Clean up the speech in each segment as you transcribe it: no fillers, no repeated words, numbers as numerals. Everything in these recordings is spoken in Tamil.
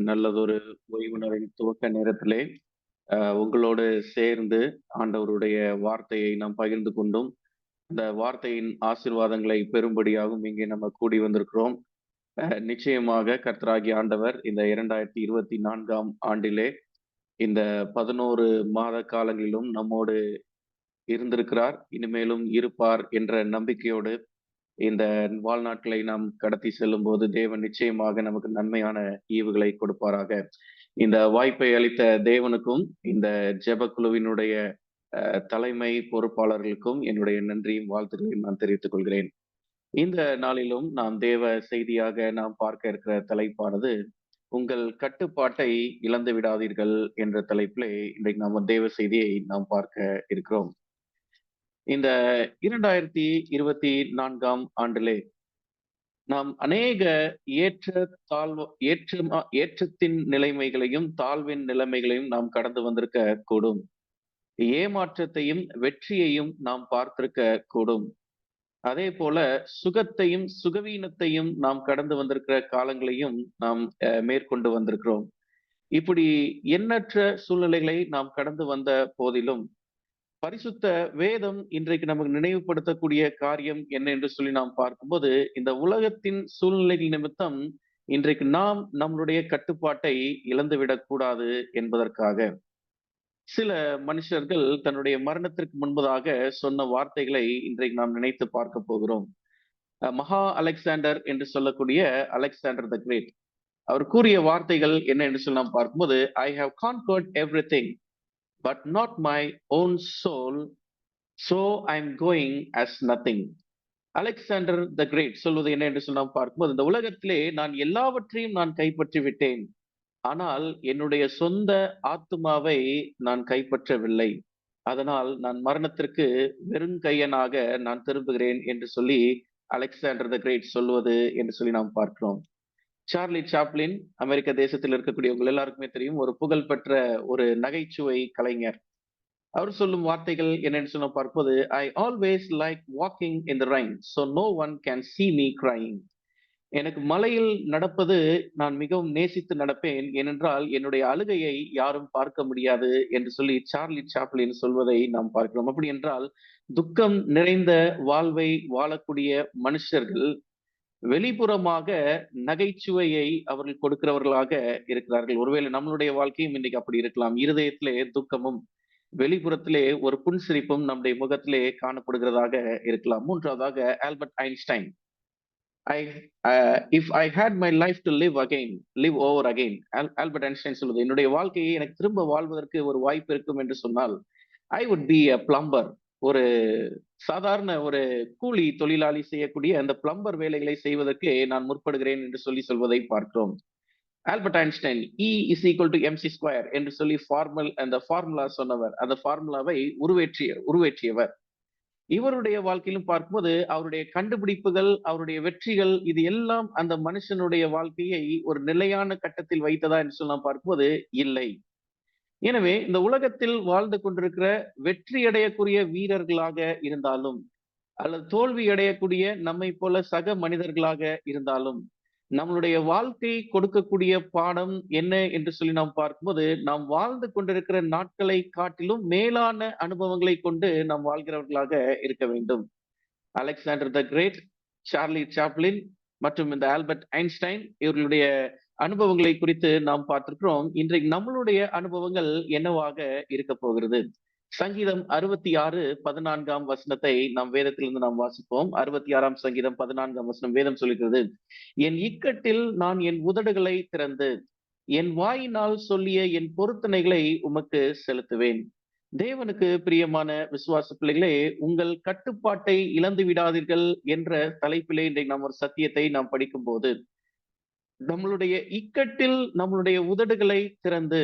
நல்லதொரு ஓய்வு நாளின் துவக்க நேரத்திலே உங்களோடு சேர்ந்து ஆண்டவருடைய வார்த்தையை நாம் பகிர்ந்து கொண்டும் இந்த வார்த்தையின் ஆசீர்வாதங்களை பெறும்படியாகவும் இங்கே நம்ம கூடி வந்திருக்கிறோம். நிச்சயமாக கர்த்தராகிய ஆண்டவர் இந்த 2024ஆம் ஆண்டிலே இந்த 11 மாத காலங்களிலும் நம்மோடு இருந்திருக்கிறார். இனிமேலும் இருப்பார் என்ற நம்பிக்கையோடு இந்த வாழ்நாட்களை நாம் கடத்தி செல்லும்போது தேவன் நிச்சயமாக நமக்கு நன்மையான ஈவுகளை கொடுப்பாராக. இந்த வாய்ப்பை அளித்த தேவனுக்கும் இந்த ஜெப குழுவினுடைய தலைமை பொறுப்பாளர்களுக்கும் என்னுடைய நன்றியும் வாழ்த்துக்களையும் நான் தெரிவித்துக் கொள்கிறேன். இந்த நாளிலும் நாம் தேவ செய்தியாக நாம் பார்க்க இருக்கிற தலைப்பானது உங்கள் கட்டுப்பாட்டை இழந்து விடாதீர்கள் என்ற தலைப்பிலே இன்றைக்கு நாம் தேவ செய்தியை நாம் பார்க்க இருக்கிறோம். இந்த 2024ஆம் ஆண்டிலே நாம் அநேக ஏற்ற தாழ்வு ஏற்றத்தின் நிலைமைகளையும் தாழ்வின் நிலைமைகளையும் நாம் கடந்து வந்திருக்க கூடும். ஏமாற்றத்தையும் வெற்றியையும் நாம் பார்த்திருக்க கூடும். அதே போல சுகத்தையும் சுகவீனத்தையும் நாம் கடந்து வந்திருக்கிற காலங்களையும் நாம் மேற்கொண்டு வந்திருக்கிறோம். இப்படி எண்ணற்ற சூழ்நிலைகளை நாம் கடந்து வந்த போதிலும் பரிசுத்த வேதம் இன்றைக்கு நமக்கு நினைவுபடுத்தக்கூடிய காரியம் என்ன என்று சொல்லி நாம் பார்க்கும்போது, இந்த உலகத்தின் சூழ்நிலைகள் நிமித்தம் இன்றைக்கு நாம் நம்மளுடைய கட்டுப்பாட்டை இழந்துவிடக் கூடாது என்பதற்காக சில மனுஷர்கள் தன்னுடைய மரணத்திற்கு முன்பதாக சொன்ன வார்த்தைகளை இன்றைக்கு நாம் நினைத்து பார்க்க போகிறோம். மகா அலெக்சாண்டர் என்று சொல்லக்கூடிய அலெக்சாண்டர் த கிரேட் அவர் கூறிய வார்த்தைகள் என்ன என்று சொல்லி நாம் பார்க்கும்போது, I have conquered everything but not my own soul, so I'm going as nothing. Alexander the great சொல்வது என்ன என்று சொல்லி நாம் பார்க்கும்போது, இந்த உலகத்திலே நான் எல்லாவற்றையும் நான் கைப்பற்றி விட்டேன், ஆனால் என்னுடைய சொந்த ஆத்துமாவை நான் கைப்பற்றவில்லை. அதனால் நான் மரணத்திற்கு வெறுங்கையனாக நான் திரும்புகிறேன் என்று சொல்லி அலெக்சாண்டர் த கிரேட் சொல்வது என்று சொல்லி நாம் பார்க்கிறோம். சார்லி சாப்ளின் அமெரிக்க தேசத்தில் இருக்கக்கூடிய உங்கள் எல்லாருக்குமே தெரியும், ஒரு புகழ்பெற்ற ஒரு நகைச்சுவை கலைஞர். அவர் சொல்லும் வார்த்தைகள் என்னன்னு சொன்ன பார்ப்பது, I always like walking in the rain so no one can see me crying. எனக்கு மலையில் நடப்பது நான் மிகவும் நேசித்து நடப்பேன், ஏனென்றால் என்னுடைய அழுகையை யாரும் பார்க்க முடியாது என்று சொல்லி சார்லி சாப்ளின் சொல்வதை நாம் பார்க்கிறோம். அப்படி என்றால் துக்கம் நிறைந்த வாழ்வை வாழக்கூடிய மனுஷர்கள் வெளிப்புறமாக நகைச்சுவையை அவர்கள் கொடுக்கிறவர்களாக இருக்கிறார்கள். ஒருவேளை நம்மளுடைய வாழ்க்கையும் இன்னைக்கு அப்படி இருக்கலாம். இருதயத்திலே துக்கமும் வெளிப்புறத்திலே ஒரு புன்சிரிப்பும் நம்முடைய முகத்திலே காணப்படுகிறதாக இருக்கலாம். மூன்றாவதாக Albert Einstein, I if I had my life to live over again. Albert Einstein சொல்வது, என்னுடைய வாழ்க்கையை எனக்கு திரும்ப வாழ்வதற்கு ஒரு வாய்ப்பு இருக்கும் என்று சொன்னால் I would be a plumber. ஒரு சாதாரண ஒரு கூலி தொழிலாளி செய்யக்கூடிய அந்த பிளம்பர் வேலைகளை செய்வதற்கு நான் முற்படுகிறேன் என்று சொல்லி சொல்வதை பார்க்கிறோம். Albert Einstein E is equal to mc square என்று சொல்லி அந்த ஃபார்முலா சொன்னவர், அந்த ஃபார்முலாவை உருவேற்றியவர். இவருடைய வாழ்க்கையிலும் பார்க்கும்போது அவருடைய கண்டுபிடிப்புகள், அவருடைய வெற்றிகள், இது எல்லாம் அந்த மனுஷனுடைய வாழ்க்கையை ஒரு நிலையான கட்டத்தில் வைத்ததா என்று சொல்லி நாம் பார்க்கும்போது இல்லை. எனவே இந்த உலகத்தில் வாழ்ந்து கொண்டிருக்கிற வெற்றி அடையக்கூடிய வீரர்களாக இருந்தாலும் அல்லது தோல்வி அடையக்கூடிய நம்மை போல சக மனிதர்களாக இருந்தாலும் நம்மளுடைய வாழ்க்கை கொடுக்கக்கூடிய பாடம் என்ன என்று சொல்லி நாம் பார்க்கும்போது, நாம் வாழ்ந்து கொண்டிருக்கிற நாட்களை காட்டிலும் மேலான அனுபவங்களை கொண்டு நாம் வாழ்கிறவர்களாக இருக்க வேண்டும். Alexander the great, Charlie Chaplin மற்றும் இந்த ஆல்பர்ட் ஐன்ஸ்டைன் இவர்களுடைய அனுபவங்களை குறித்து நாம் பார்த்திருக்கிறோம். இன்றைக்கு நம்மளுடைய அனுபவங்கள் என்னவாக இருக்க போகிறது? சங்கீதம் 66:14 வசனத்தை நாம் வேதத்திலிருந்து நாம் வாசிப்போம். 66ஆம் சங்கீதம் 14 வசனம் வேதம் சொல்லுகிறது, என் இக்கட்டில் நான் என் உதடுகளை திறந்து என் வாயினால் சொல்லிய என் பொருத்தனைகளை உமக்கு செலுத்துவேன். தேவனுக்கு பிரியமான விசுவாச பிள்ளைகளே, உங்கள் கட்டுப்பாட்டை இழந்து விடாதீர்கள் என்ற தலைப்பிலே இன்றைக்கு நாம் ஒரு சத்தியத்தை நாம் படிக்கும் போது, நம்மளுடைய இக்கட்டில் நம்மளுடைய உதடுகளை திறந்து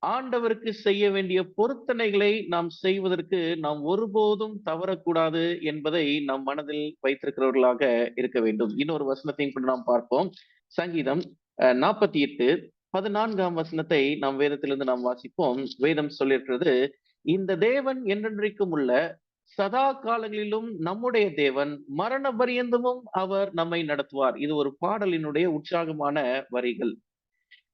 ஆண்டவருக்கு செய்ய வேண்டிய பொருத்தனைகளை நாம் செய்வதற்கு நாம் ஒருபோதும் தவறக்கூடாது என்பதை நம் மனதில் வைத்திருக்கிறவர்களாக இருக்க வேண்டும். இன்னொரு வசனத்தையும் கூட நாம் பார்ப்போம். சங்கீதம் 48:14 வசனத்தை நாம் வேதத்திலிருந்து நாம் வாசிப்போம். வேதம் சொல்லியிருக்கிறது, இந்த தேவன் என்றென்றைக்கும் உள்ள சதா காலங்களிலும் நம்முடைய தேவன், மரண பரியந்தமும் அவர் நம்மை நடத்துவார். இது ஒரு பாடலினுடைய உற்சாகமான வரிகள்.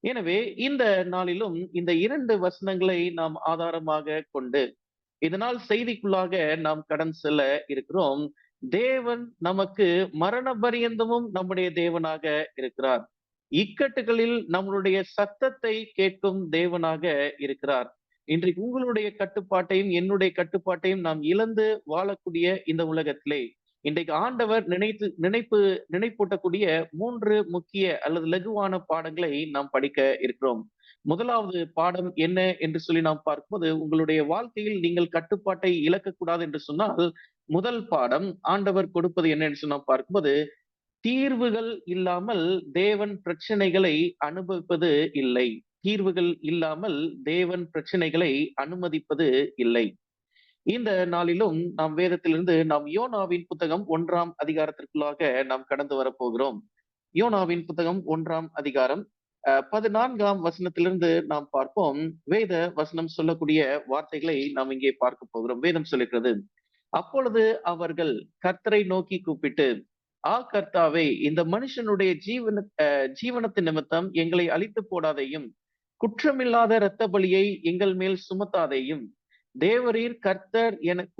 எனவே இந்த நாளிலும் இந்த 2 வசனங்களை நாம் ஆதாரமாக கொண்டு இதனால் செய்திக்குள்ளாக நாம் கடன் செல்ல இருக்கிறோம். தேவன் நமக்கு மரண பரியந்தமும் நம்முடைய தேவனாக இருக்கிறார். இக்கட்டுகளில் நம்மளுடைய சத்தத்தை கேட்கும் தேவனாக இருக்கிறார். இன்றைக்கு உங்களுடைய கட்டுப்பாட்டையும், என்னுடைய கட்டுப்பாட்டையும் நாம் இழந்து வாழக்கூடிய இந்த உலகத்திலே, இன்றைக்கு ஆண்டவர் நினைப்பூட்டக்கூடிய 3 முக்கிய அல்லது லகுவான பாடங்களை நாம் படிக்க இருக்கிறோம். முதலாவது பாடம் என்ன என்று சொல்லி நாம் பார்க்கும்போது, உங்களுடைய வாழ்க்கையில் நீங்கள் கட்டுப்பாட்டை இழக்கக்கூடாது என்று சொன்னால், முதல் பாடம் ஆண்டவர் கொடுப்பது என்ன என்று நாம் பார்க்கும்போது, தீர்வுகள் இல்லாமல் தேவன் பிரச்சனைகளை அனுபவிப்பது இல்லை. தீர்வுகள் இல்லாமல் தேவன் பிரச்சனைகளை அனுமதிப்பது இல்லை. இந்த நாளிலும் நாம் வேதத்திலிருந்து நாம் யோனாவின் புத்தகம் 1ஆம் அதிகாரத்திற்குள்ளாக நாம் கடந்து வரப்போகிறோம். யோனாவின் புத்தகம் 1ஆம் அதிகாரம் 14ஆம் வசனத்திலிருந்து நாம் பார்ப்போம். வேத வசனம் சொல்லக்கூடிய வார்த்தைகளை நாம் இங்கே பார்க்க போகிறோம். வேதம் சொல்லுகிறது, அப்பொழுது அவர்கள் கர்த்தரை நோக்கி கூப்பிட்டு, கர்த்தாவே, இந்த மனுஷனுடைய ஜீவனத்தின் நிமித்தம் எங்களை அழித்து போடாதேயும், குற்றமில்லாத இரத்த பலியை எங்கள் மேல் சுமத்தாதேயும், தேவரீர் கர்த்தர்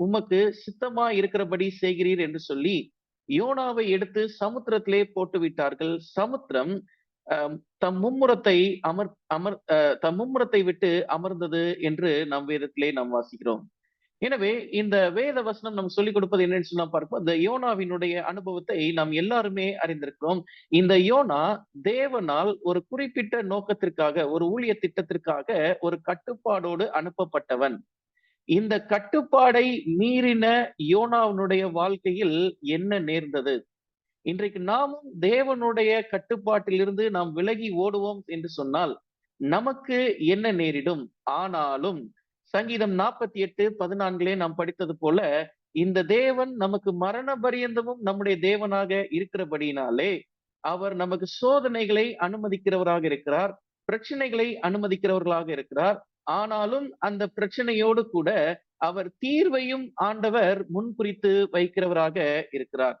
உமக்கு சித்தமா இருக்கிறபடி செய்கிறீர் என்று சொல்லி யோனாவை எடுத்து சமுத்திரத்திலே போட்டு விட்டார்கள். சமுத்திரம் தம் மும்முரத்தை தம் மும்முரத்தை விட்டு அமர்ந்தது என்று நம் வேதத்திலே நாம் வாசிக்கிறோம். எனவே இந்த வேத வசனம் நம்ம சொல்லிக் கொடுப்பது என்னன்னு சொன்னா பார்ப்போம். இந்த யோனாவினுடைய அனுபவத்தை நாம் எல்லாருமே அறிந்திருக்கிறோம். இந்த யோனா தேவனால் ஒரு குறிப்பிட்ட நோக்கத்திற்காக, ஒரு ஊழிய திட்டத்திற்காக ஒரு கட்டுப்பாடோடு அனுப்பப்பட்டவன். இந்த கட்டுப்பாடை மீறின யோனாவினுடைய வாழ்க்கையில் என்ன நேர்ந்தது? இன்றைக்கு நாமும் தேவனுடைய கட்டுப்பாட்டிலிருந்து நாம் விலகி ஓடுவோம் என்று சொன்னால் நமக்கு என்ன நேரிடும்? ஆனாலும் சங்கீதம் 48:14 நாம் படித்தது போல, இந்த தேவன் நமக்கு மரண பரியந்தமும் நம்முடைய தேவனாக இருக்கிறபடியினாலே அவர் நமக்கு சோதனைகளை அனுமதிக்கிறவராக இருக்கிறார், பிரச்சனைகளை அனுமதிக்கிறவர்களாக இருக்கிறார். ஆனாலும் அந்த பிரச்சனையோடு கூட அவர் தீர்வையும் ஆண்டவர் முன்குறித்து வைக்கிறவராக இருக்கிறார்.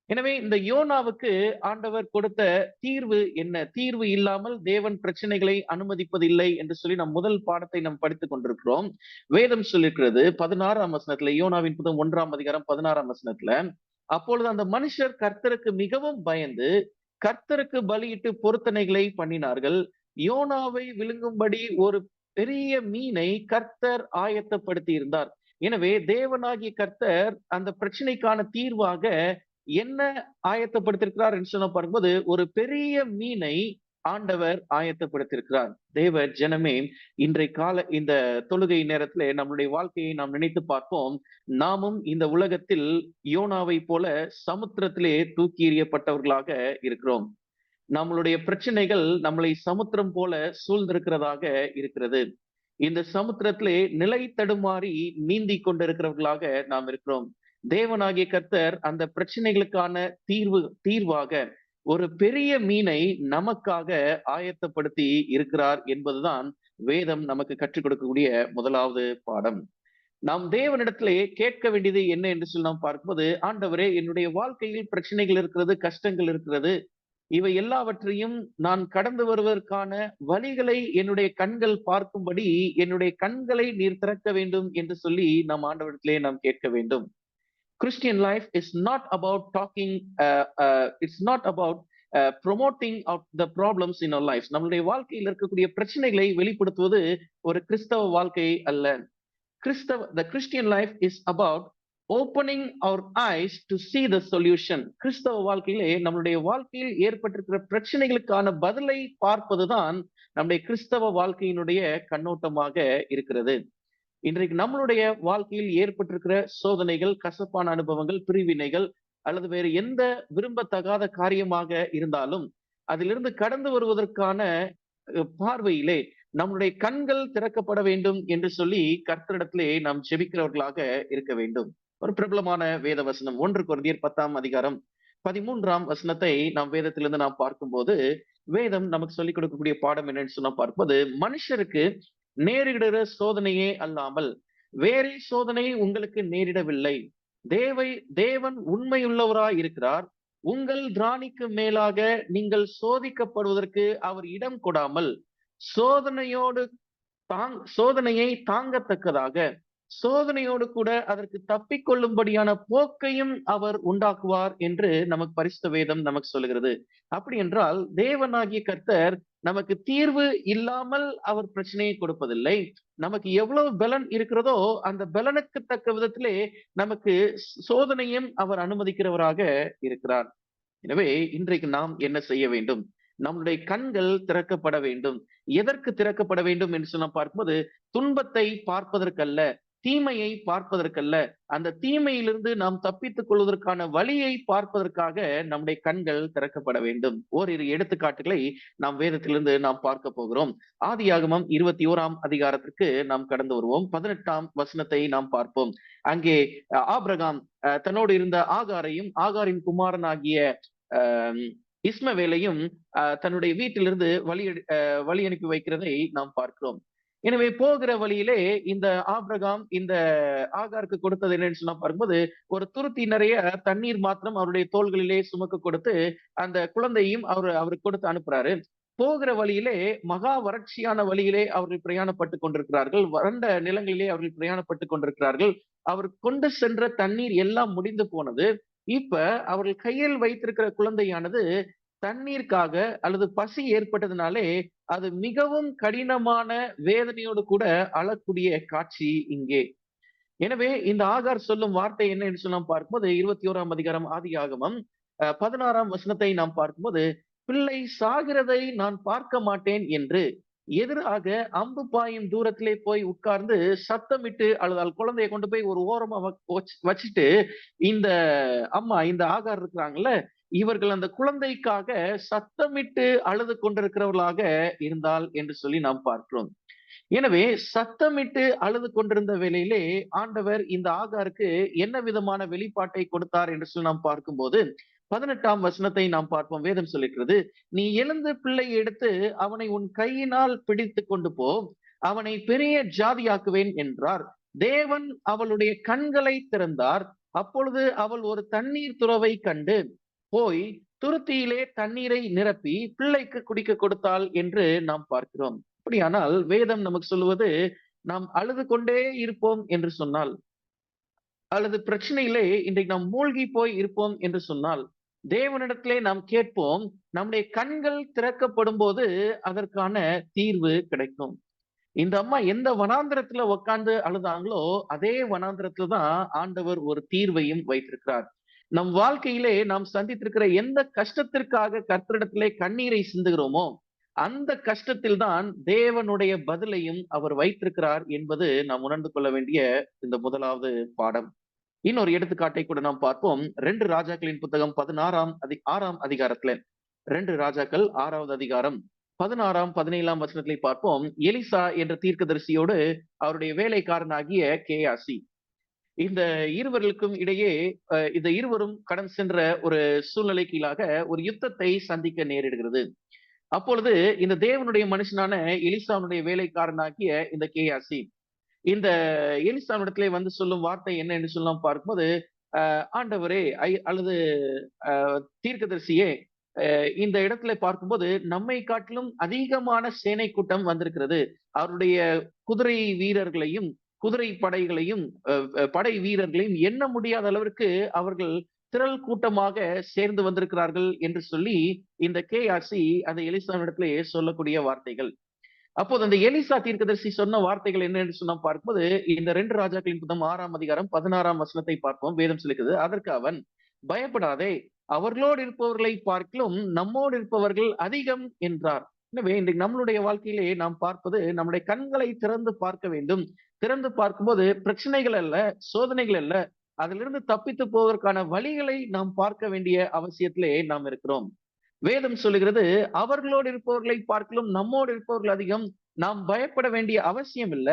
எனவே இந்த யோனாவுக்கு ஆண்டவர் கொடுத்த தீர்வு என்ன? தீர்வு இல்லாமல் தேவன் பிரச்சனைகளை அனுமதிப்பதில்லை என்று சொல்லி நாம் முதல் பாடத்தை நாம் படித்துக் கொண்டிருக்கிறோம். வேதம் சொல்லிருக்கிறது 16ஆம் வசனத்துல, யோனாவின் புத்தகம் 1ஆம் அதிகாரம் 16ஆம் வசனத்துல, அப்பொழுது அந்த மனுஷர் கர்த்தருக்கு மிகவும் பயந்து கர்த்தருக்கு பலியிட்டு பொருத்தனைகளை பண்ணினார்கள். யோனாவை விழுங்கும்படி ஒரு பெரிய மீனை கர்த்தர் ஆயத்தப்படுத்தி இருந்தார். எனவே தேவனாகிய கர்த்தர் அந்த பிரச்சனைக்கான தீர்வாக என்ன ஆயத்தப்படுத்திருக்கிறார் என்று சொன்ன பார்க்கும்போது, ஒரு பெரிய மீனை ஆண்டவர் ஆயத்தப்படுத்தியிருக்கிறார். தேவ ஜனமே, இந்த தொழுகை நேரத்திலே நம்முடைய வாழ்க்கையை நாம் நினைத்து பார்ப்போம். நாமும் இந்த உலகத்தில் யோனாவை போல சமுத்திரத்திலே தூக்கி எறியப்பட்டவர்களாக இருக்கிறோம். நம்மளுடைய பிரச்சனைகள் நம்மளை சமுத்திரம் போல சூழ்ந்திருக்கிறதாக இருக்கிறது. இந்த சமுத்திரத்திலே நிலை தடுமாறி நீந்தி கொண்டிருக்கிறவர்களாக நாம் இருக்கிறோம். தேவனாகிய கர்த்தர் அந்த பிரச்சனைகளுக்கான தீர்வாக ஒரு பெரிய மீனை நமக்காக ஆயத்தப்படுத்தி இருக்கிறார் என்பதுதான் வேதம் நமக்கு கற்றுக் கொடுக்கக்கூடிய முதலாவது பாடம். நாம் தேவனிடத்திலே கேட்க வேண்டியது என்ன என்று சொல்லி நாம் பார்க்கும்போது, ஆண்டவரே, என்னுடைய வாழ்க்கையில் பிரச்சனைகள் இருக்கிறது, கஷ்டங்கள் இருக்கிறது, இவை எல்லாவற்றையும் நான் கடந்து வருவதற்கான வழிகளை என்னுடைய கண்கள் பார்க்கும்படி என்னுடைய கண்களை நீர் திறக்க வேண்டும் என்று சொல்லி நாம் ஆண்டவரிடத்திலே நாம் கேட்க வேண்டும். Christian life is not about talking, it's not about promoting out the problems in our lives. நம்மளுடைய வாழ்க்கையில் இருக்கக்கூடிய பிரச்சனைகளை வெளிப்படுத்துவது ஒரு கிறிஸ்தவ வாழ்க்கை அல்ல. The Christian life is about opening our eyes to see the solution. கிறிஸ்தவ வாழ்க்கையிலே நம்மளுடைய வாழ்க்கையில் ஏற்பட்டிருக்கிற பிரச்சனைகளுக்கான பதிலை பார்ப்பதுதான் நம்முடைய கிறிஸ்தவ வாழ்க்கையினுடைய கண்ணோட்டமாக இருக்கிறது. இன்றைக்கு நம்மளுடைய வாழ்க்கையில் ஏற்பட்டிருக்கிற சோதனைகள், கசப்பான அனுபவங்கள், பிரிவினைகள் அல்லது வேறு எந்த விரும்பத்தகாத காரியமாக இருந்தாலும் அதிலிருந்து கடந்து வருவதற்கான பார்வையிலே நம்முடைய கண்கள் திறக்கப்பட வேண்டும் என்று சொல்லி கர்த்தரிடத்திலே நாம் ஜெபிக்கிறவர்களாக இருக்க வேண்டும். ஒரு பிரபலமான வேத வசனம் 1 கொரிந்தியர் 10ஆம் அதிகாரம் 13ஆம் வசனத்தை நாம் வேதத்திலிருந்து நாம் பார்க்கும்போது, வேதம் நமக்கு சொல்லிக் கொடுக்கக்கூடிய பாடம் என்னன்னு சொன்னா பார்ப்பது, மனுஷருக்கு நேரிடுகிற சோதனையே அல்லாமல் வேறே சோதனை உங்களுக்கு நேரிடவில்லை. தேவன் உண்மையுள்ளவராய் இருக்கிறார். உங்கள் திராணிக்கு மேலாக நீங்கள் சோதிக்கப்படுவதற்கு அவர் இடம் கொடாமல் சோதனையோடு சோதனையை தாங்கத்தக்கதாக, சோதனையோடு கூட அதற்கு தப்பிக்கொள்ளும்படியான போக்கையும் அவர் உண்டாக்குவார் என்று நமக்கு பரிசுத்த வேதம் நமக்கு சொல்லுகிறது. அப்படி என்றால் தேவனாகிய கர்த்தர் நமக்கு தீர்வு இல்லாமல் அவர் பிரச்சனையை கொடுப்பதில்லை. நமக்கு எவ்வளவு பலன் இருக்கிறதோ அந்த பலனுக்கு தக்க விதத்திலே நமக்கு சோதனையும் அவர் அனுமதிக்கிறவராக இருக்கிறார். எனவே இன்றைக்கு நாம் என்ன செய்ய வேண்டும்? நம்முடைய கண்கள் திறக்கப்பட வேண்டும். எதற்கு திறக்கப்பட வேண்டும் என்று சொன்ன பார்க்கும்போது, துன்பத்தை பார்ப்பதற்கல்ல, தீமையை பார்ப்பதற்கல்ல, அந்த தீமையிலிருந்து நாம் தப்பித்துக் கொள்வதற்கான வழியை பார்ப்பதற்காக நம்முடைய கண்கள் திறக்கப்பட வேண்டும். ஓரிரு எடுத்துக்காட்டுகளை நாம் வேதத்திலிருந்து நாம் பார்க்க போகிறோம். ஆதியாகமம் 21ஆம் அதிகாரத்திற்கு நாம் கடந்து வருவோம். 18ஆம் வசனத்தை நாம் பார்ப்போம். அங்கே ஆபிரகாம் தன்னோடு இருந்த ஆகாரையும், ஆகாரின் குமாரனாகிய இஸ்மவேலையும் தன்னுடைய வீட்டிலிருந்து வழி அனுப்பி வைக்கிறதை நாம் பார்க்கிறோம். எனவே போகிற வழியிலே இந்த ஆபிரகாம் இந்த ஆகாருக்கு கொடுத்தது என்னன்னு சொன்னா பார்க்கும்போது, ஒரு துருத்தி நிறைய தண்ணீர் மாத்திரம் அவருடைய தோள்களிலே சுமக்க கொடுத்து அந்த குழந்தையும் அவருக்கு கொடுத்து அனுப்புறாரு. போகிற வழியிலே மகா வறட்சியான வழியிலே அவர்கள் பிரயாணப்பட்டு கொண்டிருக்கிறார்கள். வறண்ட நிலங்களிலே அவர்கள் பிரயாணப்பட்டு கொண்டிருக்கிறார்கள். அவர் கொண்டு சென்ற தண்ணீர் எல்லாம் முடிந்து போனது. இப்ப அவர்கள் கையில் வைத்திருக்கிற குழந்தையானது தண்ணீருக்காக அல்லது பசி ஏற்பட்டதுனாலே அது மிகவும் கடினமான வேதனையோடு கூட அழக்கூடிய காட்சி இங்கே. எனவே இந்த ஆகார் சொல்லும் வார்த்தை என்ன என்று சொன்னா பார்க்கும்போது 21ஆம் அதிகாரம் ஆதியாகமம் 16ஆம் வசனத்தை நாம் பார்க்கும்போது, பிள்ளை சாகிறதை நான் பார்க்க மாட்டேன் என்று எதிராக அம்பு பாயும் தூரத்திலே போய் உட்கார்ந்து சத்தமிட்டு அழுதாள். குழந்தையை கொண்டு போய் ஒரு ஓரமா வச்சுட்டு இந்த இந்த ஆகார் இருக்கிறாங்கல்ல, இவர்கள் அந்த குழந்தைக்காக சத்தமிட்டு அழுது கொண்டிருக்கிறவர்களாக இருந்தால் என்று சொல்லி நாம் பார்க்கிறோம். எனவே சத்தமிட்டு அழுது கொண்டிருந்த வேளையிலே ஆண்டவர் இந்த ஆகாருக்கு என்ன விதமான வெளிப்பாட்டை கொடுத்தார் என்று சொல்லி நாம் பார்க்கும்போது 18ஆம் வசனத்தை நாம் பார்ப்போம். வேதம் சொல்லிக்கிறது, நீ எழுந்து பிள்ளை எடுத்து அவனை உன் கையினால் பிடித்து கொண்டு போ, அவனை பெரிய ஜாதியாக்குவேன் என்றார். தேவன் அவளுடைய கண்களை திறந்தார். அப்பொழுது அவள் ஒரு தண்ணீர் துறவை கண்டு போய் துருத்தியிலே தண்ணீரை நிரப்பி பிள்ளைக்கு குடிக்க கொடுத்தாள் என்று நாம் பார்க்கிறோம். அப்படியானால் வேதம் நமக்கு சொல்லுவது, நாம் அழுது கொண்டே இருப்போம் என்று சொன்னால், அல்லது பிரச்சனையிலே இன்றைக்கு நாம் மூழ்கி போய் இருப்போம் என்று சொன்னால், தேவனிடத்திலே நாம் கேட்போம். நம்முடைய கண்கள் திறக்கப்படும் போது அதற்கான தீர்வு கிடைக்கும். இந்த அம்மா எந்த வனாந்திரத்துல உட்கார்ந்து அழுதாங்களோ அதே வனாந்திரத்துல தான் ஆண்டவர் ஒரு தீர்வையும் வைத்திருக்கிறார். நம் வாழ்க்கையிலே நாம் சந்தித்திருக்கிற எந்த கஷ்டத்திற்காக கர்த்தரிடத்திலே கண்ணீரை சிந்துகிறோமோ அந்த கஷ்டத்தில் தான் தேவனுடைய பதிலையும் அவர் வைத்திருக்கிறார் என்பது நாம் உணர்ந்து கொள்ள வேண்டிய இந்த முதலாவது பாடம். இன்னொரு எடுத்துக்காட்டை கூட நாம் பார்ப்போம். 2 ராஜாக்களின் புத்தகம் 6ஆம் அதிகாரத்துல, 2 ராஜாக்கள் 6வது அதிகாரம் 16ஆம் 17ஆம் வசனத்திலே பார்ப்போம். எலிசா என்ற தீர்க்கதரிசியோடு அவருடைய வேலைக்காரனாகிய கேயாசி, இந்த இருவர்களுக்கும் இடையே இந்த இருவரும் கடந்து சென்ற ஒரு சூழ்நிலை கீழாக ஒரு யுத்தத்தை சந்திக்க நேரிடுகிறது. அப்பொழுது இந்த தேவனுடைய மனுஷனான எலிசாவுடைய வேலைக்காரனாகிய இந்த கேயாசி இந்த எலிசாவிடத்திலே வந்து சொல்லும் வார்த்தை என்ன என்று சொல்லலாம் பார்க்கும்போது, ஆண்டவரே அல்லது தீர்க்கதரிசியே, இந்த இடத்துல பார்க்கும்போது நம்மை காட்டிலும் அதிகமான சேனை கூட்டம் வந்திருக்கிறது. அவருடைய குதிரை வீரர்களையும் குதிரை படைகளையும் படை வீரர்களையும் எண்ண முடியாத அளவிற்கு அவர்கள் திரள் கூட்டமாக சேர்ந்து வந்திருக்கிறார்கள் என்று சொல்லி இந்த கேயாசி அந்த எலிசாவிடத்திலே சொல்லக்கூடிய வார்த்தைகள். அப்போது அந்த எலிசா தீர்க்கதரிசி சொன்ன வார்த்தைகள் என்ன என்று சொன்னா பார்க்கும்போது, இந்த 2 ராஜாக்களின் புத்தகம் 6ஆம் அதிகாரம் 16ஆம் வசனத்தை பார்ப்போம். வேதம் சொல்லுகிறது, அதற்கு அவன், பயப்படாதே, அவர்களோடு இருப்பவர்களை பார்க்கிலும் நம்மோடு இருப்பவர்கள் அதிகம் என்றார். எனவே இன்றைக்கு நம்மளுடைய வாழ்க்கையிலே நாம் பார்ப்பது, நம்முடைய கண்களை திறந்து பார்க்க வேண்டும். திறந்து பார்க்கும்போது பிரச்சனைகள் அல்ல, சோதனைகள் அல்ல, அதிலிருந்து தப்பித்து போவதற்கான வழிகளை நாம் பார்க்க வேண்டிய அவசியத்திலே நாம் இருக்கிறோம். வேதம் சொல்லுகிறது, அவர்களோடு இருப்பவர்களை பார்க்கலும் நம்மோடு இருப்பவர்கள் அதிகம், நாம் பயப்பட வேண்டிய அவசியம் இல்ல.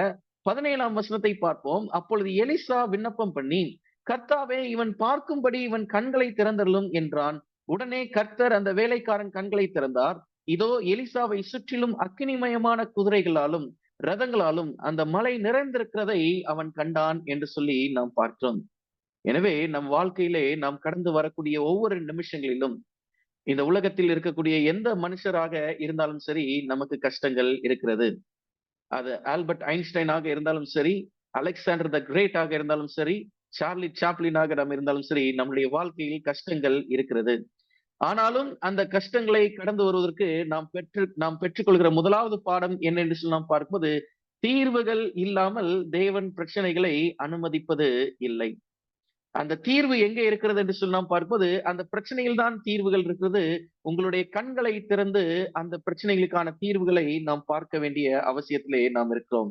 17ஆம் வசனத்தை பார்ப்போம். அப்பொழுது எலிசா விண்ணப்பம் பண்ணி, கர்த்தாவே, இவன் பார்க்கும்படி இவன் கண்களை திறந்தருளும் என்றான். உடனே கர்த்தர் அந்த வேலைக்காரன் கண்களை திறந்தார். இதோ எலிசாவை சுற்றிலும் அக்கினிமயமான குதிரைகளாலும் ரதங்களாலும் அந்த மலை நிறைந்திருக்கிறதை அவன் கண்டான் என்று சொல்லி நாம் பார்க்கிறோம். எனவே நம் வாழ்க்கையிலே நாம் கடந்து வரக்கூடிய ஒவ்வொரு நிமிஷங்களிலும் இந்த உலகத்தில் இருக்கக்கூடிய எந்த மனுஷராக இருந்தாலும் சரி, நமக்கு கஷ்டங்கள் இருக்கிறது. அது ஆல்பர்ட் ஐன்ஸ்டைனாக இருந்தாலும் சரி, அலெக்சாண்டர் த கிரேட்டாக இருந்தாலும் சரி, சார்லி சாப்ளினாக நாம் இருந்தாலும் சரி, நம்முடைய வாழ்க்கையில் கஷ்டங்கள் இருக்கிறது. ஆனாலும் அந்த கஷ்டங்களை கடந்து வருவதற்கு நாம் பெற்றுக்கொள்கிற முதலாவது பாடம் என்ன என்று சொல்லி நாம் பார்க்கும்போது, தீர்வுகள் இல்லாமல் தேவன் பிரச்சனைகளை அனுமதிப்பது இல்லை. அந்த தீர்வு எங்கே இருக்கிறது என்று சொல்லி நாம் பார்க்கும்போது, அந்த பிரச்சனையில் தான் தீர்வுகள் இருக்கிறது. உங்களுடைய கண்களை திறந்து அந்த பிரச்சனைகளுக்கான தீர்வுகளை நாம் பார்க்க வேண்டிய அவசியத்திலே நாம் இருக்கிறோம்.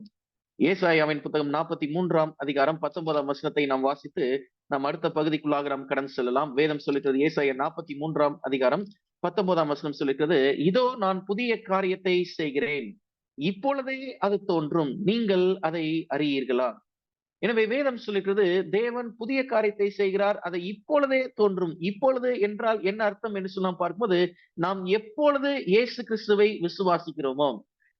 ஏசாயாவின் புத்தகம் 43ஆம் அதிகாரம் 19ஆம் வசனத்தை நாம் வாசித்து, நாம் அடுத்த பகுதிக்குள்ளாக நாம் கடந்து செல்லலாம். வேதம் சொல்லுகிறது, ஏசாயா 43ஆம் அதிகாரம் 19ஆம் வசனம் சொல்லுகிறது, இதோ நான் புதிய காரியத்தை செய்கிறேன். இப்பொழுதே அது தோன்றும். நீங்கள் அதை அறியீர்களா? எனவே வேதம் சொல்லுகிறது, தேவன் புதிய காரியத்தை செய்கிறார். அதை இப்பொழுதே தோன்றும். இப்பொழுது என்றால் என்ன அர்த்தம் என்று சொல்லி நாம் பார்க்கும்போது, நாம் எப்பொழுது இயேசு கிறிஸ்துவை விசுவாசிக்கிறோமோ,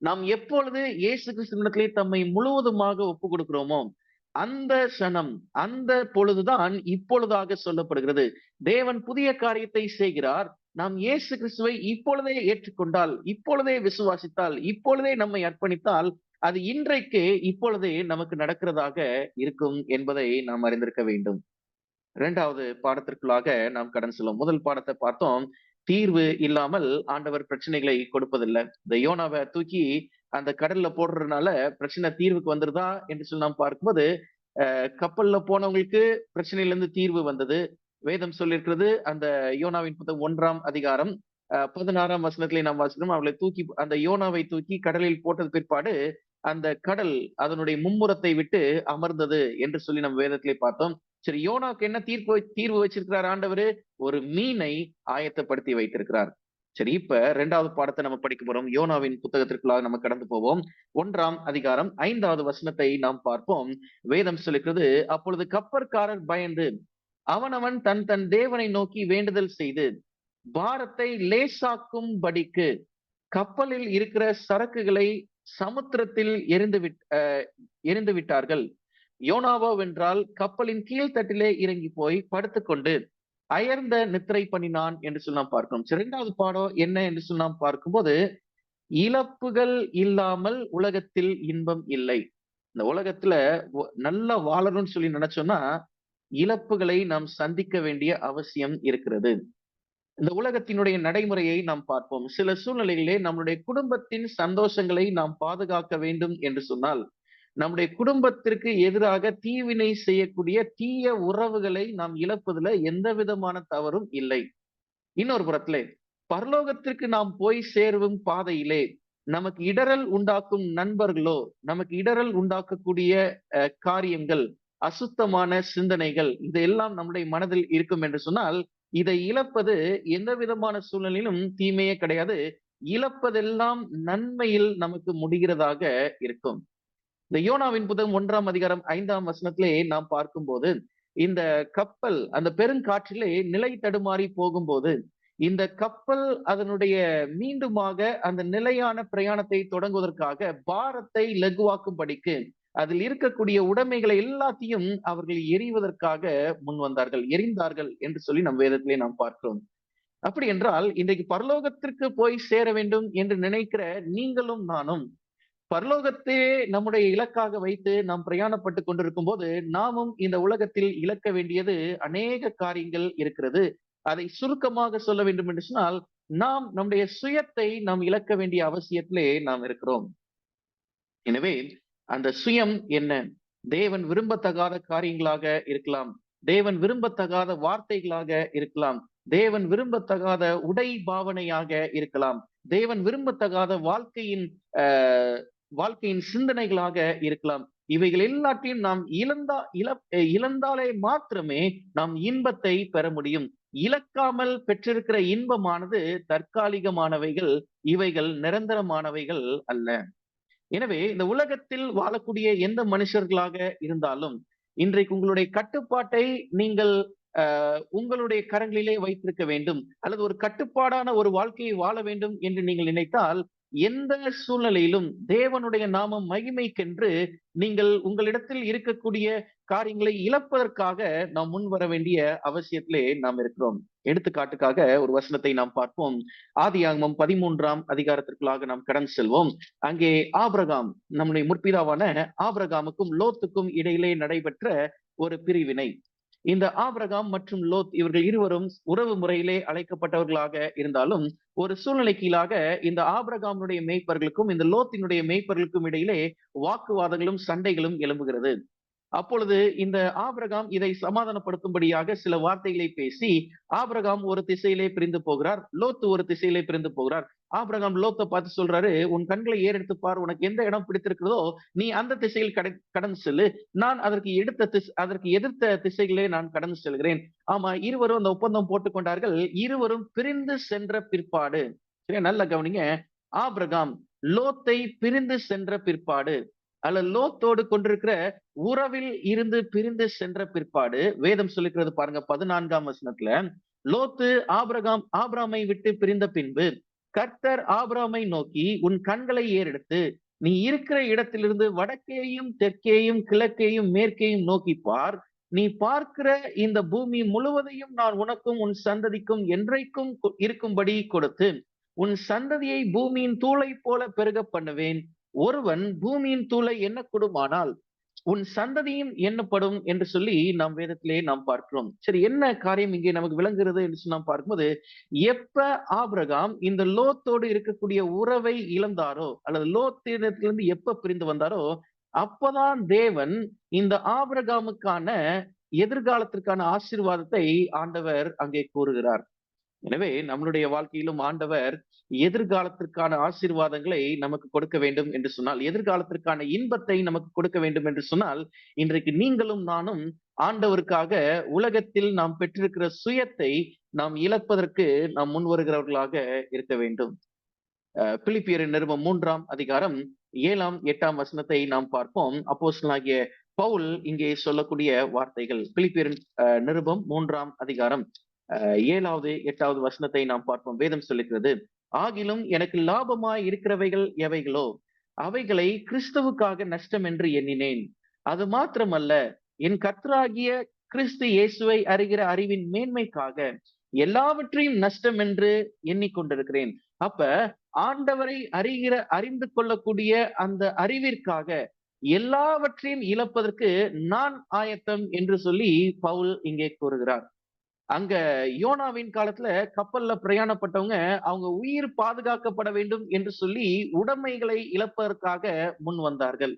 நாம் எப்பொழுது இயேசு கிறிஸ்துவினிடத்திலே தம்மை முழுவதுமாக ஒப்புக் கொடுக்கிறோமோ, அந்த சனம், அந்த பொழுதுதான் இப்பொழுதாக சொல்லப்படுகிறது. தேவன் புதிய காரியத்தை செய்கிறார். நாம் இயேசு கிறிஸ்துவை இப்பொழுதே ஏற்றுக்கொண்டால், இப்பொழுதே விசுவாசித்தால், இப்பொழுதே நம்மை அர்ப்பணித்தால், அது இன்றைக்கு இப்பொழுதே நமக்கு நடக்கிறதாக இருக்கும் என்பதை நாம் அறிந்திருக்க வேண்டும். 2வது பாடத்திற்குள்ளாக நாம் கடந்து செல்வோம். முதல் பாடத்தை பார்த்தோம். தீர்வு இல்லாமல் ஆண்டவர் பிரச்சனைகளை கொடுப்பதில்லை. இந்த யோனாவை தூக்கி அந்த கடல்ல போடுறதுனால பிரச்சனை தீர்வுக்கு வந்துருதா என்று சொல்லி நாம் பார்க்கும்போது, கப்பல்ல போனவங்களுக்கு பிரச்சனையில இருந்து தீர்வு வந்தது. வேதம் சொல்லியிருக்கிறது, அந்த யோனாவின் புத்தகம் 1ஆம் அதிகாரம் 16ஆம் வசனத்திலே நாம் வாசிக்கிறோம். அவளை தூக்கி அந்த யோனாவை தூக்கி கடலில் போட்டது பிற்பாடு, அந்த கடல் அதனுடைய மும்முரத்தை விட்டு அமர்ந்தது என்று சொல்லி நம்ம வேதத்திலே பார்த்தோம். சரி, யோனாவுக்கு என்ன தீர்வு வச்சிருக்கிறார் ஆண்டவரு? ஒரு மீனை ஆயத்தப்படுத்தி வைத்திருக்கிறார். சரி, இப்ப 2வது பாடத்தை நம்ம படிக்க போறோம். யோனாவின் புத்தகத்திற்குள்ளாக நம்ம கடந்து போவோம். 1ஆம் அதிகாரம் 5வது வசனத்தை நாம் பார்ப்போம். வேதம் சொல்லுகிறது, அப்பொழுது கப்பற்காரர் பயந்து அவனவன் தன் தன் தேவனை நோக்கி வேண்டுதல் செய்து பாரத்தை லேசாக்கும்படிக்கு கப்பலில் இருக்கிற சரக்குகளை சமுத்திரத்தில் எரிந்து விட்டார்கள். யோனாவோ வென்றால் கப்பலின் கீழ்த்தட்டிலே இறங்கி போய் படுத்துக்கொண்டு அயர்ந்த நித்திரை பண்ணினான் என்று சொல்லி நாம் பார்க்கிறோம். 2வது பாடம் என்ன என்று சொல்லி நாம் பார்க்கும்போது, இழப்புகள் இல்லாமல் உலகத்தில் இன்பம் இல்லை. இந்த உலகத்துல நல்லா வாழணும்னு சொல்லி நினைச்சோம்னா, இழப்புகளை நாம் சந்திக்க வேண்டிய அவசியம் இருக்கிறது. இந்த உலகத்தினுடைய நடைமுறையை நாம் பார்ப்போம். சில சூழ்நிலைகளிலே நம்முடைய குடும்பத்தின் சந்தோஷங்களை நாம் பாதுகாக்க வேண்டும் என்று சொன்னால், நம்முடைய குடும்பத்திற்கு எதிராக தீவினை செய்யக்கூடிய தீய உறவுகளை நாம் இழப்பதுல எந்த விதமான தவறும் இல்லை. இன்னொரு புறத்திலே, பரலோகத்திற்கு நாம் போய் சேரும் பாதையிலே நமக்கு இடரல் உண்டாக்கும் நண்பர்களோ, நமக்கு இடரல் உண்டாக்கக்கூடிய காரியங்கள், அசுத்தமான சிந்தனைகள், இதெல்லாம் நம்முடைய மனதில் இருக்கும் என்று சொன்னால், இதை இழப்பது எந்த விதமான சூழ்நிலையிலும் தீமையே கிடையாது. இழப்பதெல்லாம் நன்மையில் நமக்கு முடிகிறதாக இருக்கும். இந்த யோனாவின் புத்தகம் 1ஆம் அதிகாரம் 5ஆம் வசனத்திலே நாம் பார்க்கும்போது, இந்த கப்பல் அந்த பெருங்காற்றிலே நிலை தடுமாறி போகும்போது, இந்த கப்பல் அதனுடைய மீண்டுமாக அந்த நிலையான பிரயாணத்தை தொடங்குவதற்காக பாரத்தை லகுவாக்கும்படிக்கு அதில் இருக்கக்கூடிய உடைமைகளை எல்லாத்தையும் அவர்கள் எறிவதற்காக முன் வந்தார்கள், எறிந்தார்கள் என்று சொல்லி நம் வேதத்திலே நாம் பார்க்கிறோம். அப்படி என்றால், இன்றைக்கு பரலோகத்திற்கு போய் சேர வேண்டும் என்று நினைக்கிற நீங்களும் நானும் பரலோகத்தையே நம்முடைய இலக்காக வைத்து நாம் பிரயாணப்பட்டு கொண்டிருக்கும் போது, நாமும் இந்த உலகத்தில் இழக்க வேண்டியது அநேக காரியங்கள் இருக்கிறது. அதை சுருக்கமாக சொல்ல வேண்டும் என்று சொன்னால், நாம் நம்முடைய சுயத்தை நாம் இழக்க வேண்டிய அவசியத்திலே நாம் இருக்கிறோம். எனவே அந்த சுயம் என்ன? தேவன் விரும்பத்தகாத காரியங்களாக இருக்கலாம். தேவன் விரும்பத்தகாத வார்த்தைகளாக இருக்கலாம். தேவன் விரும்பத்தகாத உடை பாவனையாக இருக்கலாம். தேவன் விரும்பத்தகாத வாழ்க்கையின் சிந்தனைகளாக இருக்கலாம். இவைகள் எல்லாத்தையும் நாம் இழந்தாலே மாத்திரமே நாம் இன்பத்தை பெற முடியும். இழக்காமல் பெற்றிருக்கிற இன்பமானது தற்காலிகமானவைகள், இவைகள் நிரந்தரமானவைகள் அல்ல. எனவே இந்த உலகத்தில் வாழக்கூடிய எந்த மனுஷர்களாக இருந்தாலும், இன்றைக்கு உங்களுடைய கட்டுப்பாட்டை நீங்கள் உங்களுடைய கரங்களிலே வைத்திருக்க வேண்டும், அல்லது ஒரு கட்டுப்பாடான ஒரு வாழ்க்கையை வாழ வேண்டும் என்று நீங்கள் நினைத்தால், எந்த சூழ்நிலையிலும் தேவனுடைய நாமம் மகிமைக்கென்று நீங்கள் உங்களிடத்தில் இருக்கக்கூடிய காரியங்களை இழப்பதற்காக நாம் முன் வர வேண்டிய அவசியத்திலே நாம் இருக்கிறோம். எடுத்துக்காட்டுக்காக ஒரு வசனத்தை நாம் பார்ப்போம். ஆதியாகமம் 13ஆம் அதிகாரத்திற்குள்ளாக நாம் கடந்து செல்வோம். அங்கே ஆபிரகாம், நம்முடைய முற்பிதாவான ஆபிரகாமுக்கும் லோத்துக்கும் இடையிலே நடைபெற்ற ஒரு பிரிவினை. இந்த ஆபிரகாம் மற்றும் லோத் இவர்கள் இருவரும் உறவு முறையிலே அழைக்கப்பட்டவர்களாக இருந்தாலும், ஒரு சூழ்நிலைக்கீழாக இந்த ஆபிரகாமுடைய மேய்ப்பர்களுக்கும் இந்த லோத்தினுடைய மேய்ப்பர்களுக்கும் இடையிலே வாக்குவாதங்களும் சண்டைகளும் எழும்புகிறது. அப்பொழுது இந்த ஆபிரகாம் இதை சமாதானப்படுத்தும்படியாக சில வார்த்தைகளை பேசி, ஆபிரகாம் ஒரு திசையிலே பிரிந்து போகிறார், லோத்து ஒரு திசையிலே பிரிந்து போகிறார். ஆபிரகாம் லோத்தை பார்த்து சொல்றாரு, உன் கண்களை ஏறெடுத்து பார், உனக்கு எந்த இடம் பிடித்திருக்கிறதோ நீ அந்த திசையில் கடந்து செல்லு, நான் அதற்கு எதிர்த்த திசைகளே நான் கடந்து செல்கிறேன். ஆமா, இருவரும் அந்த ஒப்பந்தம் போட்டுக் கொண்டார்கள். இருவரும் பிரிந்து சென்ற பிற்பாடு, சரியா, நல்ல கவனிங்க, ஆபிரகாம் லோத்தை பிரிந்து சென்ற பிற்பாடு, அல்ல லோத்தோடு கொண்டிருக்கிற உறவில் இருந்து பிரிந்து சென்ற பிற்பாடு, வேதம் சொல்லிக்கிறது பாருங்க 14ஆம் வசனத்துல, லோத்து ஆபிரகாமை விட்டு பிரிந்த பின்பு கர்த்தர் ஆபிரகாமை நோக்கி, உன் கண்களை ஏறெடுத்து நீ இருக்கிற இடத்திலிருந்து வடக்கேயும் தெற்கேயும் கிழக்கேயும் மேற்கேயும் நோக்கி பார், நீ பார்க்கிற இந்த பூமி முழுவதையும் நான் உனக்கும் உன் சந்ததிக்கும் என்றைக்கும் இருக்கும்படி கொடுத்து உன் சந்ததியை பூமியின் தூளை போல பெருக பண்ணுவேன். ஒருவன் பூமியின் தூளை எண்ணக்கூடுமானால் உன் சந்ததியும் எண்ணப்படும் என்று சொல்லி நாம் வேதத்திலே நாம் பார்க்கிறோம். சரி, என்ன காரியம் இங்கே நமக்கு விளங்குகிறது என்று நாம் பார்க்கும்போது, எப்ப ஆபிரகாம் இந்த லோத்தோடு இருக்கக்கூடிய உறவை இழந்தாரோ, அல்லது லோத்திடத்திலிருந்து எப்ப பிரிந்து வந்தாரோ, அப்பதான் தேவன் இந்த ஆபிரகாமுக்கான எதிர்காலத்திற்கான ஆசீர்வாதத்தை ஆண்டவர் அங்கே கூறுகிறார். எனவே நம்மளுடைய வாழ்க்கையிலும் ஆண்டவர் எதிர்காலத்திற்கான ஆசீர்வாதங்களை நமக்கு கொடுக்க வேண்டும் என்று சொன்னால், எதிர்காலத்திற்கான இன்பத்தை நமக்கு கொடுக்க வேண்டும் என்று சொன்னால், இன்றைக்கு நீங்களும் நானும் ஆண்டவருக்காக உலகத்தில் நாம் பெற்றிருக்கிற சுயத்தை நாம் இழப்பதற்கு நாம் முன் வருகிறவர்களாக இருக்க வேண்டும். பிலிப்பியரின் நிருபம் 3ஆம் அதிகாரம் 7ஆம் 8ஆம் வசனத்தை நாம் பார்ப்போம். அப்போஸ்தலனாகிய பவுல் இங்கே சொல்லக்கூடிய வார்த்தைகள். பிலிப்பியரின் நிருபம் 3ஆம் அதிகாரம் 7வது 8வது வசனத்தை நாம் பார்ப்போம். வேதம் சொல்லுகிறது, ஆகிலும் எனக்கு லாபமாய் இருக்கிறவைகள் எவைகளோ அவைகளை கிறிஸ்துவுக்காக நஷ்டம் என்று எண்ணினேன். அது மாத்திரமல்ல, என் கர்த்தராகிய கிறிஸ்து இயேசுவை அறிகிற அறிவின் மேன்மைக்காக எல்லாவற்றையும் நஷ்டம் என்று எண்ணிக்கொண்டிருக்கிறேன். அப்ப ஆண்டவரை அறிந்து கொள்ளக்கூடிய அந்த அறிவிற்காக எல்லாவற்றையும் இழப்பதற்கு நான் ஆயத்தம் என்று சொல்லி பவுல் இங்கே கூறுகிறார். அங்க யோனாவின் காலத்துல கப்பல்ல பிரயாணப்பட்டவங்க அவங்க உயிர் பாதுகாக்கப்பட வேண்டும் என்று சொல்லி உடைமைகளை இழப்பதற்காக முன் வந்தார்கள்.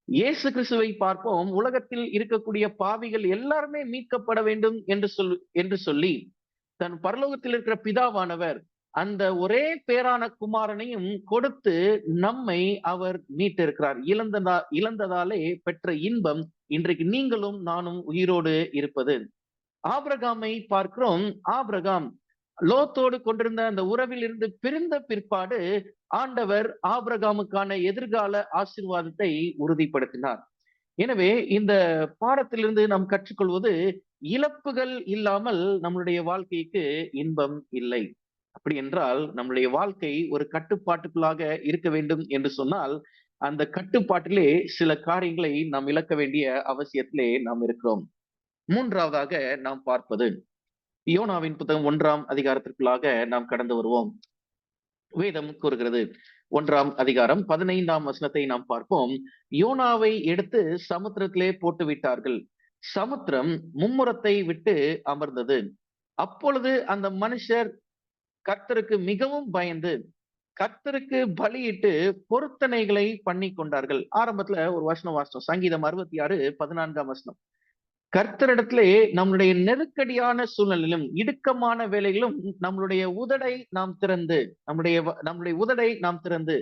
இயேசு கிறிஸ்துவை பார்ப்போம், உலகத்தில் இருக்கக்கூடிய பாவிகள் எல்லாருமே மீட்கப்பட வேண்டும் என்று சொல்லி தன் பரலோகத்தில் இருக்கிற பிதாவானவர் அந்த ஒரே பேரான குமாரனையும் கொடுத்து நம்மை அவர் மீட்டிருக்கிறார். இழந்ததாலே பெற்ற இன்பம் இன்றைக்கு நீங்களும் நானும் உயிரோடு இருப்பது. ஆபிரகாமை பார்க்கிறோம். ஆபிரகாம் லோத்தோடு கொண்டிருந்த அந்த உறவில் இருந்து பிரிந்த பிற்பாடு ஆண்டவர் ஆபிரகாமுக்கான எதிர்கால ஆசீர்வாதத்தை உறுதிப்படுத்தினார். எனவே இந்த பாடத்திலிருந்து நாம் கற்றுக்கொள்வது, இழப்புகள் இல்லாமல் நம்மளுடைய வாழ்க்கைக்கு இன்பம் இல்லை. அப்படி என்றால் நம்முடைய வாழ்க்கை ஒரு கட்டுப்பாட்டுக்குள்ளாக இருக்க வேண்டும் என்று சொன்னால், அந்த கட்டுப்பாட்டிலே சில காரியங்களை நாம் இழக்க வேண்டிய அவசியத்திலே நாம் இருக்கிறோம். மூன்றாவதாக நாம் பார்ப்பது, யோனாவின் புத்தகம் 1ஆம் அதிகாரத்திற்குள்ளாக நாம் கடந்து வருவோம். வேதம் கூறுகிறது, 1ஆம் அதிகாரம் 15ஆம் வசனத்தை நாம் பார்ப்போம். யோனாவை எடுத்து சமுத்திரத்திலே போட்டு விட்டார்கள், சமுத்திரம் மும்முரத்தை விட்டு அமர்ந்தது. அப்பொழுது அந்த மனுஷர் கர்த்தருக்கு மிகவும் பயந்து கர்த்தருக்கு பலியிட்டு பொருத்தனைகளை பண்ணி கொண்டார்கள். ஆரம்பத்துல ஒரு வசனம் வாசித்தோம், சங்கீதம் 66:14ஆம் வசனம். கர்த்தரிடத்திலே நம்மளுடைய நெருக்கடியான சூழ்நிலையிலும் இடுக்கமான வேலைகளும் நம்மளுடைய உதடை நாம் திறந்து நம்முடைய உதடை நாம் திறந்து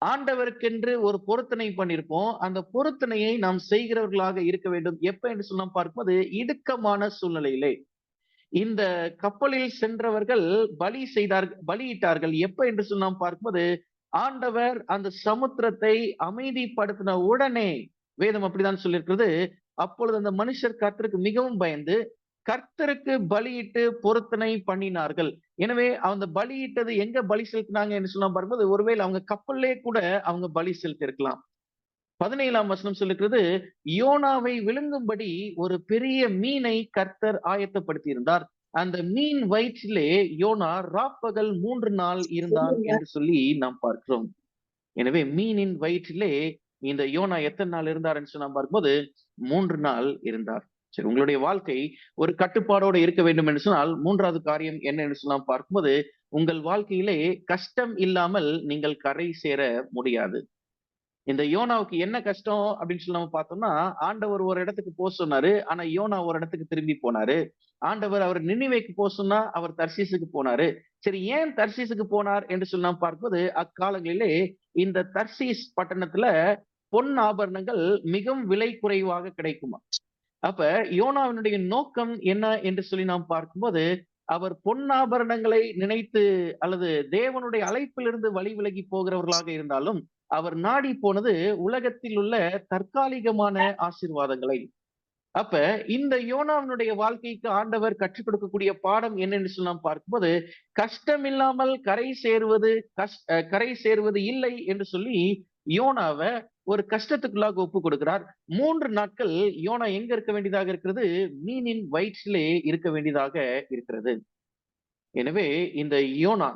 ஆண்டவருக்கென்று ஒரு பொருத்தனை பண்ணியிருப்போம். அந்த பொருத்தனையை நாம் செய்கிறவர்களாக இருக்க வேண்டும். எப்ப என்று சொன்னா பார்க்கும்போது, இடுக்கமான சூழ்நிலையிலே இந்த கப்பலில் சென்றவர்கள் பலியிட்டார்கள். எப்ப என்று சொன்னா பார்க்கும்போது, ஆண்டவர் அந்த சமுத்திரத்தை அமைதிப்படுத்தின உடனே, வேதம் அப்படிதான் சொல்லியிருக்கிறது. அப்பொழுது அந்த மனுஷர் கர்த்தருக்கு மிகவும் பயந்து கர்த்தருக்கு பலியிட்டு பொருத்தனை பண்ணினார்கள். எனவே அந்த பலியிட்டது எங்க பலி செலுத்தினாங்க என்று சொன்னா பார்க்கும்போது, ஒருவேளை அவங்க கப்பல்லே கூட அவங்க பலி செலுத்தியிருக்கலாம். 17ஆம் வசனம் சொல்லுகிறது, யோனாவை விழுங்கும்படி ஒரு பெரிய மீனை கர்த்தர் ஆயத்தப்படுத்தி இருந்தார். அந்த மீன் வயிற்றிலே யோனா ராப்பகல் 3 நாள் இருந்தான் என்று சொல்லி நாம் பார்க்கிறோம். எனவே மீனின் வயிற்றிலே இந்த யோனா எத்தனை நாள் இருந்தார் என்று நாம் பார்க்கும்போது 3 நாள் இருந்தார். சரி, உங்களுடைய வாழ்க்கை ஒரு கட்டுப்பாடோடு இருக்க வேண்டும் என்று சொன்னால் 3வது காரியம் என்ன என்று சொல்லி நாம் பார்க்கும்போது, உங்கள் வாழ்க்கையிலே கஷ்டம் இல்லாமல் நீங்கள் கரை சேர முடியாது. இந்த யோனாவுக்கு என்ன கஷ்டம் அப்படின்னு சொல்லி நம்ம பார்த்தோம்னா, ஆண்டவர் ஒரு இடத்துக்கு சொன்னாரு. ஆனா யோனா ஒரு இடத்துக்கு திரும்பி போனாரு. ஆண்டவர் அவர் நினிவேக்கு சொன்னா, அவர் தர்சீசுக்கு போனாரு. சரி, ஏன் தர்சீசுக்கு போனார் என்று சொல்லி நாம் பார்க்கும்போது, அக்காலங்களிலே இந்த தர்சீஸ் பட்டணத்துல பொன் ஆபரணங்கள் மிகவும் விலை குறைவாக கிடைக்குமா. அப்ப யோனாவினுடைய நோக்கம் என்ன என்று சொல்லி நாம் பார்க்கும்போது, அவர் பொன்னாபரணங்களை நினைத்து அல்லது தேவனுடைய அழைப்பிலிருந்து வழி விலகி போகிறவர்களாக இருந்தாலும், அவர் நாடி போனது உலகத்தில் உள்ள தற்காலிகமான ஆசீர்வாதங்களை. அப்ப இந்த யோனாவினுடைய வாழ்க்கைக்கு ஆண்டவர் கற்றுக் கொடுக்கக்கூடிய பாடம் என்னன்னு சொல்லி நாம் பார்க்கும்போது, கஷ்டம் இல்லாமல் கரை சேருவது இல்லை என்று சொல்லி யோனாவ ஒரு கஷ்டத்துக்குள்ளாக ஒப்பு கொடுக்கிறார். 3 நாட்கள் யோனா எங்க இருக்க வேண்டியதாக இருக்கிறது? மீனின் வயிற்றிலே இருக்க வேண்டியதாக இருக்கிறது. எனவே இந்த யோனா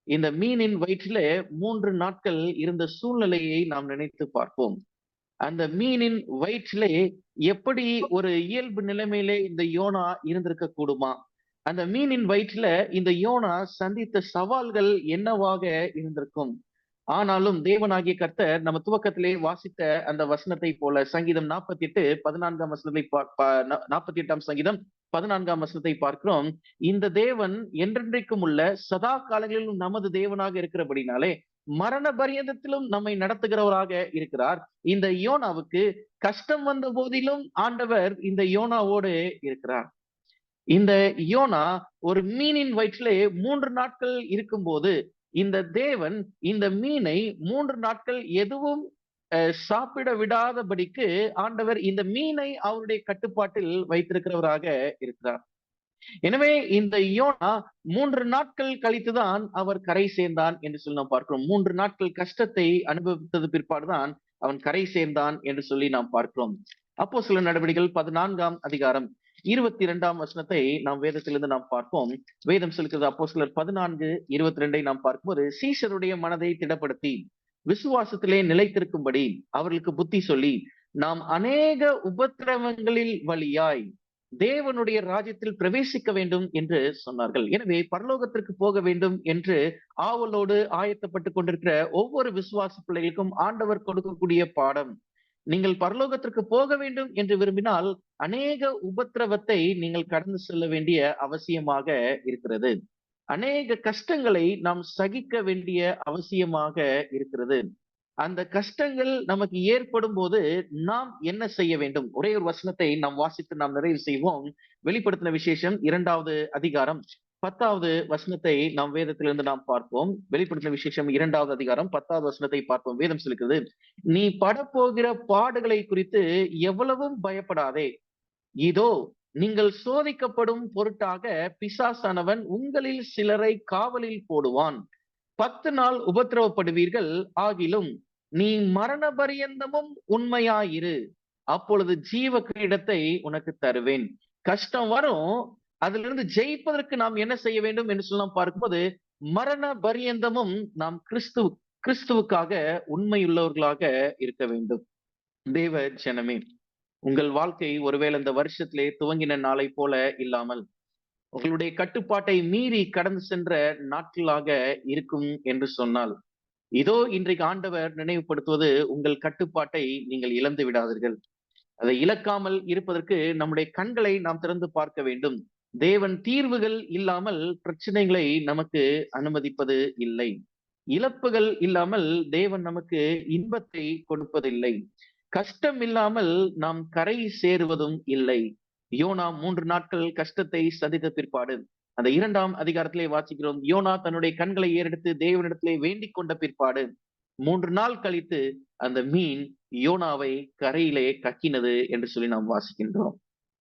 இந்த மீனின் வயிற்றிலே 3 நாட்கள் இருந்த சூழ்நிலையை நாம் நினைத்து பார்ப்போம். அந்த மீனின் வயிற்றிலே எப்படி ஒரு இயல்பு நிலைமையிலே இந்த யோனா இருந்திருக்க கூடுமா? அந்த மீனின் வயிற்றில இந்த யோனா சந்தித்த சவால்கள் என்னவாக இருந்திருக்கும்? ஆனாலும் தேவனாகிய கர்த்தர் நம்ம துவக்கத்திலே வாசித்த அந்த வசனத்தை போல சங்கீதம் 48 14ஆம் வசனத்தை 48ஆம் சங்கீதம் 14ஆம் வசனத்தை பார்க்கிறோம். இந்த தேவன் என்றென்றைக்கும் உள்ள சதா காலங்களிலும் நமது தேவனாக இருக்கிறபடினாலே மரண பரியந்தத்திலும் நம்மை நடத்துகிறவராக இருக்கிறார். இந்த யோனாவுக்கு கஷ்டம் வந்த போதிலும் ஆண்டவர் இந்த யோனாவோடு இருக்கிறார். இந்த யோனா ஒரு மீனின் வயிற்றிலே 3 நாட்கள் இருக்கும்போது, இந்த தேவன் இந்த மீனை 3 நாட்கள் எதுவும் சாப்பிட விடாதபடிக்கு ஆண்டவர் இந்த மீனை அவருடைய கட்டுப்பாட்டில் வைத்திருக்கிறவராக இருக்கிறார். எனவே இந்த யோனா 3 நாட்கள் கழித்துதான் அவர் கரை சேர்ந்தான் என்று சொல்லி நாம் பார்க்கிறோம். 3 நாட்கள் கஷ்டத்தை அனுபவித்தது பிற்பாடுதான் அவன் கரை சேர்ந்தான் என்று சொல்லி நாம் பார்க்கிறோம். அப்போஸ்தலர் நடவடிக்கைகள் 14ஆம் அதிகாரம் 22ஆம் வசனத்தை நாம் வேதத்திலிருந்து நாம் பார்ப்போம். வேதம் சொல்கிறது, அப்போஸ்தலர் 14:22 நாம் பார்க்கும்போது, சீஷருடைய மனதை திடப்படுத்தி விசுவாசத்திலே நிலைத்திருக்கும்படி அவர்களுக்கு புத்தி சொல்லி, நாம் அநேக உபத்திரவங்களில் வழியாய் தேவனுடைய ராஜ்யத்தில் பிரவேசிக்க வேண்டும் என்று சொன்னார்கள். எனவே பரலோகத்திற்கு போக வேண்டும் என்று ஆவலோடு ஆயத்தப்பட்டுக் கொண்டிருக்கிற ஒவ்வொரு விசுவாச பிள்ளைகளுக்கும் ஆண்டவர் கொடுக்கக்கூடிய பாடம், நீங்கள் பரலோகத்திற்கு போக வேண்டும் என்று விரும்பினால் அநேக உபத்திரவத்தை நீங்கள் கடந்து செல்ல வேண்டிய அவசியமாக இருக்கிறது. அநேக கஷ்டங்களை நாம் சகிக்க வேண்டிய அவசியமாக இருக்கிறது. அந்த கஷ்டங்கள் நமக்கு ஏற்படும் போது நாம் என்ன செய்ய வேண்டும்? ஒரே ஒரு வசனத்தை நாம் வாசித்து நாம் நிறைவு செய்வோம். வெளிப்படுத்தின விசேஷம் 2வது அதிகாரம் 10வது வசனத்தை நாம் வேதத்திலிருந்து நாம் பார்ப்போம். வெளிப்படுத்தின விசேஷம் 2வது அதிகாரம் 10வது வசனத்தை பார்ப்போம். வேதம் சொல்லுகிறது, நீ படப்போகிற பாடுகளை குறித்து எவ்வளவும் பயப்படாதே. இதோ நீங்கள் சோதிக்கப்படும் பொருட்டாக பிசாசானவன் உங்களில் சிலரை காவலில் போடுவான். 10 நாள் உபத்திரவப்படுவீர்கள். ஆகிலும் நீ மரண பரியந்தமும் உண்மையாயிரு, அப்பொழுது ஜீவ கிரீடத்தை உனக்கு தருவேன். கஷ்டம் வரும், அதிலிருந்து ஜெயிப்பதற்கு நாம் என்ன செய்ய வேண்டும் என்று சொல்லி நாம் பார்க்கும்போது, மரண பரியந்தமும் நாம் கிறிஸ்துவுக்காக உண்மையுள்ளவர்களாக இருக்க வேண்டும். தேவ ஜனமே, உங்கள் வாழ்க்கை ஒருவேளை இந்த வருஷத்திலே துவங்கின நாளை போல இல்லாமல் உங்களுடைய கட்டுப்பாட்டை மீறி கடந்து சென்ற நாட்களாக இருக்கும் என்று சொன்னால், இதோ இன்றைக்கு ஆண்டவர் நினைவுபடுத்துவது, உங்கள் கட்டுப்பாட்டை நீங்கள் இழந்து விடாதீர்கள். அதை இழக்காமல் இருப்பதற்கு நம்முடைய கண்களை நாம் திறந்து பார்க்க வேண்டும். தேவன் தீர்வுகள் இல்லாமல் பிரச்சனைகளை நமக்கு அனுமதிப்பது இல்லை. இழப்புகள் இல்லாமல் தேவன் நமக்கு இன்பத்தை கொடுப்பதில்லை. கஷ்டம் இல்லாமல் நாம் கரை சேருவதும் இல்லை. யோனா 3 நாட்கள் கஷ்டத்தை சந்தித்த பிற்பாடு அந்த 2ஆம் அதிகாரத்திலே வாசிக்கிறோம், யோனா தன்னுடைய கண்களை ஏறெடுத்து தேவனிடத்திலே வேண்டிக் கொண்ட பிற்பாடு 3 நாள் கழித்து அந்த மீன் யோனாவை கரையிலே கக்கினது என்று சொல்லி நாம் வாசிக்கின்றோம்.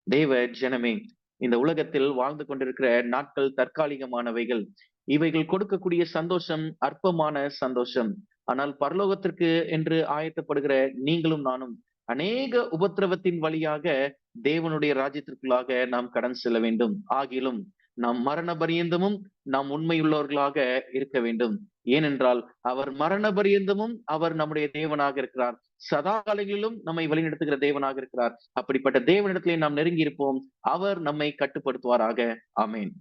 தேவ ஜனமே, இந்த உலகத்தில் வாழ்ந்து கொண்டிருக்கிற நாட்கள் தற்காலிகமானவைகள். இவைகள் கொடுக்கக்கூடிய சந்தோஷம் அற்பமான சந்தோஷம். ஆனால் பரலோகத்திற்கு என்று ஆயத்தப்படுகிற நீங்களும் நானும் அநேக உபத்திரவத்தின் வழியாக தேவனுடைய ராஜ்யத்திற்குள்ளாக நாம் கடந்து செல்ல வேண்டும். ஆகிலும் நாம் மரண பரியந்தமும் நாம் உண்மையுள்ளவர்களாக இருக்க வேண்டும். ஏனென்றால் அவர் மரண பரியந்தமும் அவர் நம்முடைய தேவனாக இருக்கிறார். சதா காலங்களிலும் நம்மை வழிநடத்துகிற தேவனாக இருக்கிறார். அப்படிப்பட்ட தேவனிடத்திலே நாம் நெருங்கி இருப்போம். அவர் நம்மை கட்டுப்படுத்துவாராக. ஆமென்.